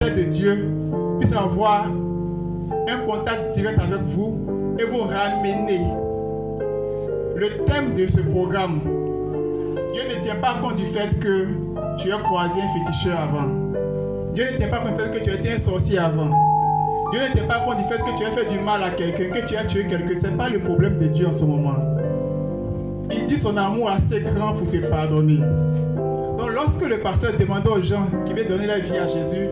de Dieu puisse avoir un contact direct avec vous et vous ramener. Le thème de ce programme, Dieu ne tient pas compte du fait que tu as croisé un féticheur avant. Dieu ne tient pas compte du fait que tu étais un sorcier avant. Dieu ne tient pas compte du fait que tu as fait du mal à quelqu'un, que tu as tué quelqu'un. Ce n'est pas le problème de Dieu en ce moment. Il dit son amour assez grand pour te pardonner. Donc lorsque le pasteur demandait aux gens qui veulent donner leur vie à Jésus,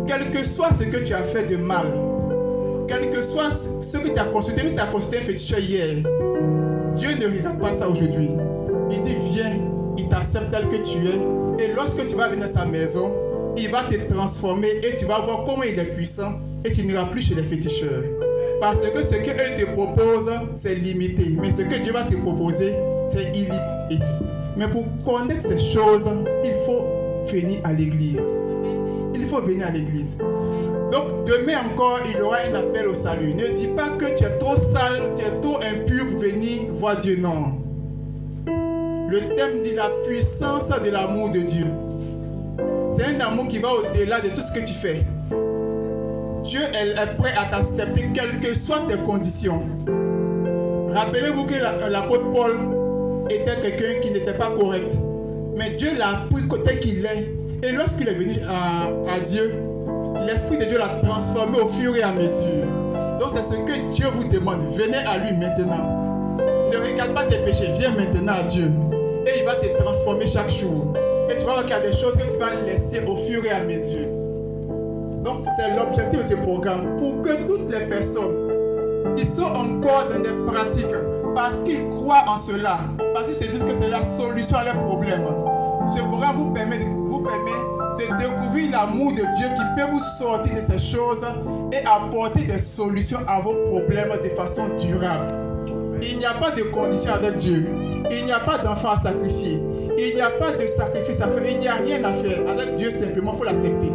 quel que soit ce que tu as fait de mal, quel que soit ce que tu as consulté, mais tu as consulté un féticheur hier, Dieu ne regarde pas ça aujourd'hui. Il dit viens, il t'accepte tel que tu es, et lorsque tu vas venir à sa maison, il va te transformer et tu vas voir comment il est puissant et tu n'iras plus chez les féticheurs. Parce que ce qu'eux te proposent, c'est limité. Mais ce que Dieu va te proposer, c'est illimité. Mais pour connaître ces choses, il faut venir à l'église. Il faut venir à l'église. Donc demain encore, il y aura un appel au salut. Ne dis pas que tu es trop sale, tu es trop impur pour venir voir Dieu. Non. Le thème dit la puissance de l'amour de Dieu. C'est un amour qui va au-delà de tout ce que tu fais. Dieu est prêt à t'accepter, quelles que soient tes conditions. Rappelez-vous que l'apôtre Paul était quelqu'un qui n'était pas correct. Mais Dieu l'a pris tel qu'il est. Et lorsqu'il est venu à Dieu, l'Esprit de Dieu l'a transformé au fur et à mesure. Donc c'est ce que Dieu vous demande. Venez à lui maintenant. Ne regarde pas tes péchés. Viens maintenant à Dieu. Et il va te transformer chaque jour. Et tu vas voir qu'il y a des choses que tu vas laisser au fur et à mesure. Donc c'est l'objectif de ce programme. Pour que toutes les personnes qui sont encore dans des pratiques, parce qu'ils croient en cela, parce qu'ils se disent que c'est la solution à leurs problèmes, ce programme vous permet de découvrir l'amour de Dieu qui peut vous sortir de ces choses et apporter des solutions à vos problèmes de façon durable. Il n'y a pas de condition avec Dieu. Il n'y a pas d'enfant à sacrifier. Il n'y a pas de sacrifice à faire. Il n'y a rien à faire. Avec Dieu, simplement, il faut l'accepter.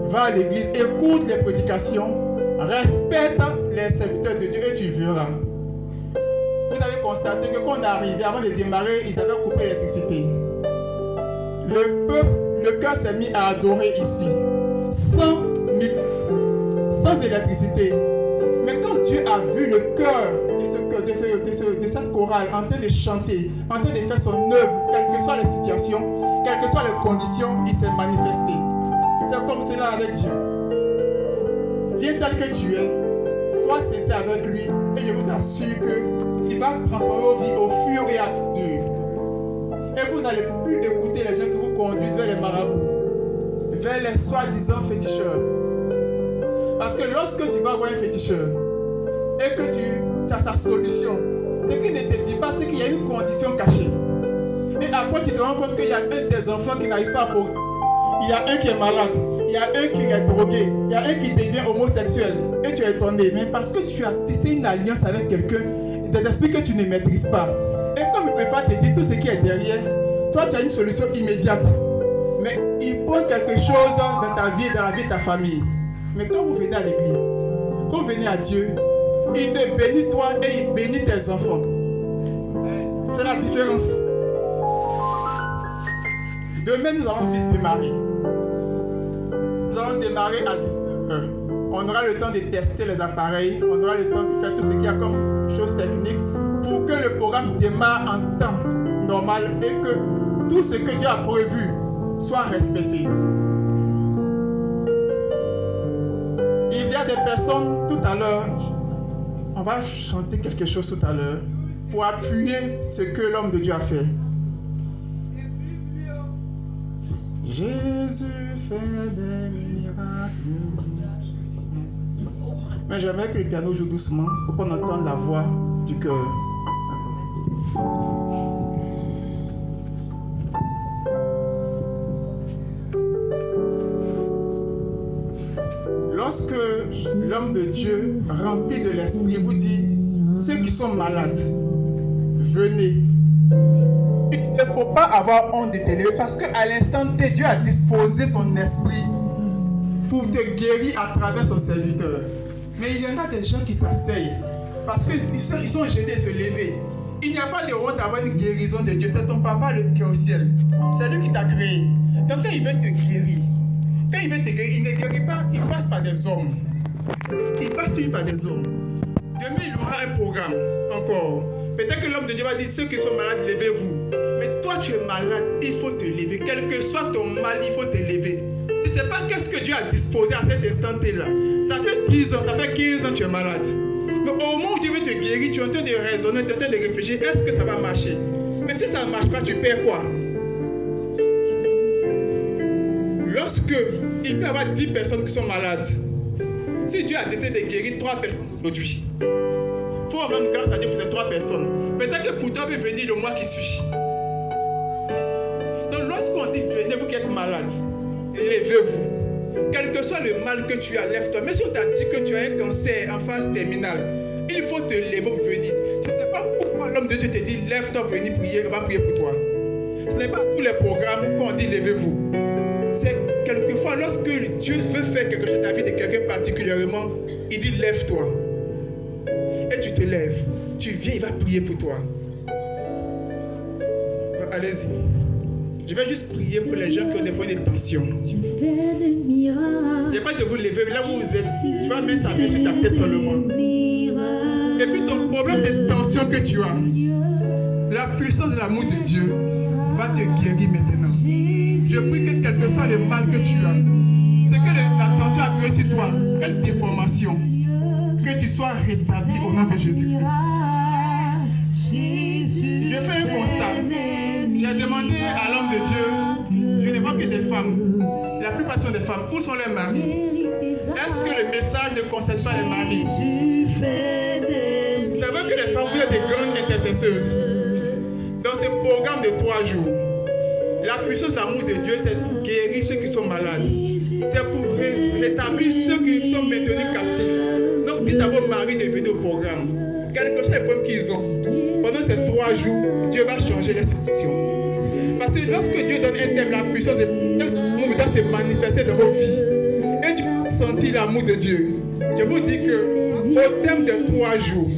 Va à l'église, écoute les prédications, respecte les serviteurs de Dieu et tu verras. Vous avez constaté que quand on est arrivé, avant de démarrer, ils avaient coupé l'électricité. Le peuple, le cœur s'est mis à adorer ici, sans électricité. Mais quand Dieu a vu le cœur de cette chorale en train de chanter, en train de faire son œuvre, quelles que soient les situations, quelles que soient les conditions, il s'est manifesté. C'est comme cela avec Dieu. Viens tel que tu es, sois sincère avec lui, et je vous assure qu'il va transformer vos vies au fur et à mesure. Et vous n'allez plus écouter les gens qui vous conduisent vers les marabouts, vers les soi-disant féticheurs. Parce que lorsque tu vas voir un féticheur et que tu as sa solution, ce qu'il ne te dit pas, c'est qu'il y a une condition cachée. Et après, tu te rends compte qu'il y a un de tes enfants qui n'arrive pas à progresser. Il y a un qui est malade, il y a un qui est drogué, il y a un qui devient homosexuel. Et tu es étonné, mais parce que tu as tissé une alliance avec quelqu'un, des esprits que tu ne maîtrises pas. Et comme il ne peut pas te dire tout ce qui est derrière, toi tu as une solution immédiate. Mais il prend quelque chose dans ta vie, dans la vie de ta famille. Mais quand vous venez à l'église, quand vous venez à Dieu, il te bénit toi et il bénit tes enfants. C'est la différence. Demain, nous allons vite démarrer. Nous allons démarrer à 19h. On aura le temps de tester les appareils. On aura le temps de faire tout ce qu'il y a comme choses techniques pour que le programme démarre en temps normal et que tout ce que Dieu a prévu soit respecté. Il y a des personnes tout à l'heure, on va chanter quelque chose tout à l'heure pour appuyer ce que l'homme de Dieu a fait. Jésus fait des miracles. Mais j'aimerais que le piano joue doucement pour qu'on entende la voix du cœur. Lorsque l'homme de Dieu, rempli de l'esprit, vous dit, ceux qui sont malades, venez. Il ne faut pas avoir honte de t'élever parce qu'à l'instant T, Dieu a disposé son esprit pour te guérir à travers son serviteur. Mais il y en a des gens qui s'asseyent parce qu'ils sont gênés de se lever. Il n'y a pas de honte d'avoir une guérison de Dieu. C'est ton papa qui est au ciel. C'est lui qui t'a créé. Donc quand il veut te guérir, Quand il vient te guérir, il ne guérit pas, il passe par des hommes. Il passe toujours par des hommes. Demain, il aura un programme encore. Peut-être que l'homme de Dieu va dire, ceux qui sont malades, levez-vous. Mais toi, tu es malade, il faut te lever. Quel que soit ton mal, il faut te lever. Tu ne sais pas qu'est-ce que Dieu a disposé à cet instant-là. Ça fait 10 ans, ça fait 15 ans que tu es malade. Mais au moment où Dieu veut te guérir, tu es en train de raisonner, tu es en train de réfléchir, est-ce que ça va marcher? Mais si ça ne marche pas, tu perds quoi? Lorsque il peut y avoir 10 personnes qui sont malades, si Dieu a décidé de guérir 3 personnes aujourd'hui, il faut rendre grâce à Dieu pour ces 3 personnes. Peut-être que pour toi, peut venir le mois qui suit. Donc lorsqu'on dit venez, vous qui êtes malade, levez-vous. Quel que soit le mal que tu as, lève-toi. Mais si on t'a dit que tu as un cancer en phase terminale, il faut te lever pour venir. Tu ne sais pas pourquoi l'homme de Dieu te dit lève-toi, venez prier, on va prier pour toi. Ce n'est pas tous les programmes qu'on dit levez-vous. C'est quelquefois lorsque Dieu veut faire quelque chose dans la vie de quelqu'un particulièrement, il dit lève-toi. Et tu te lèves. Tu viens, il va prier pour toi. Allez-y. Je vais juste prier pour les gens qui ont des points de tension. Il n'y a pas de vous lever. Là où vous êtes, tu vas mettre ta main sur ta tête seulement. Et puis ton problème de tension que tu as, la puissance de l'amour de Dieu va te guérir maintenant. Je prie que quel que soit le mal que tu as, c'est que la tension a créé sur toi, quelle déformation, que tu sois rétabli au nom de Jésus-Christ. Je fais un constat. J'ai demandé à l'homme de Dieu, je ne vois que des femmes. La plupart sont des femmes. Où sont les maris? Est-ce que le message ne concerne pas les maris? C'est vrai que les femmes, vous êtes des grandes intercesseuses. Dans ce programme de 3 jours, la puissance de l'amour de Dieu, c'est pour guérir ceux qui sont malades. C'est pour rétablir ceux qui sont maintenus captifs. Donc dites à vos maris de venir au programme. Quel que soit les problèmes qu'ils ont, pendant ces 3 jours, Dieu va changer les situations. Parce que lorsque Dieu donne un thème, la puissance de l'amour doit se manifester dans vos vies. Et tu vas sentir l'amour de Dieu. Je vous dis que au thème de 3 jours,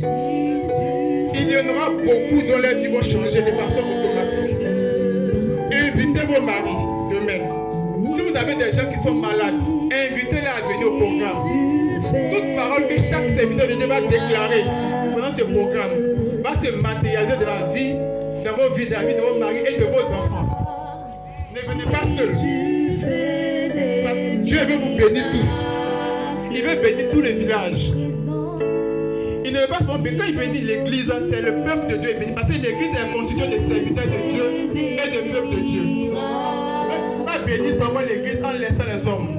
il y en aura beaucoup dont les vies vont changer de façon automatique. Invitez vos maris demain. Si vous avez des gens qui sont malades, invitez-les à venir au programme. Toute parole que chaque serviteur de Dieu va déclarer pendant ce programme va se matérialiser de la vie, dans vos vies, dans la vie de vos maris et de vos enfants. Ne venez pas seuls. Parce que Dieu veut vous bénir tous. Il veut bénir tous les villages. Il ne veut pas seulement bénir. Quand il bénit l'église, c'est le peuple de Dieu. Parce que l'église est constituée de serviteurs de Dieu et de peuple de Dieu. Pas bénir seulement l'église en laissant les hommes.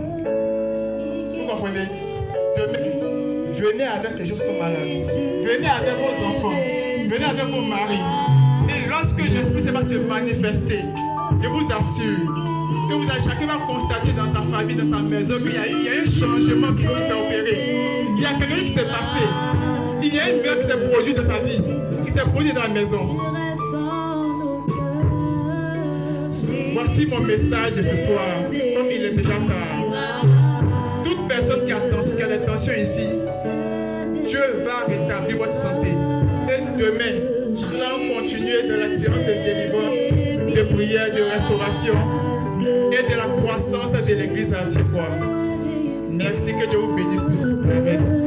Vous comprenez? Demain, venez avec les gens qui sont malades. Venez avec vos enfants. Venez avec vos maris. Et lorsque l'Esprit va se manifester, je vous assure que chacun va constater dans sa famille, dans sa maison, qu'il y a un changement qui s'est opéré. Il y a quelque chose qui s'est passé. Il y a une mère qui s'est produit dans sa vie, qui s'est produit dans la maison. Voici mon message de ce soir, comme il est déjà tard. Toute personne qui a des tensions ici, Dieu va rétablir votre santé. Et demain, nous allons continuer dans la séance de délivrance, de prière, de restauration et de la croissance de l'église antiquoise. Merci, que Dieu vous bénisse tous. Amen.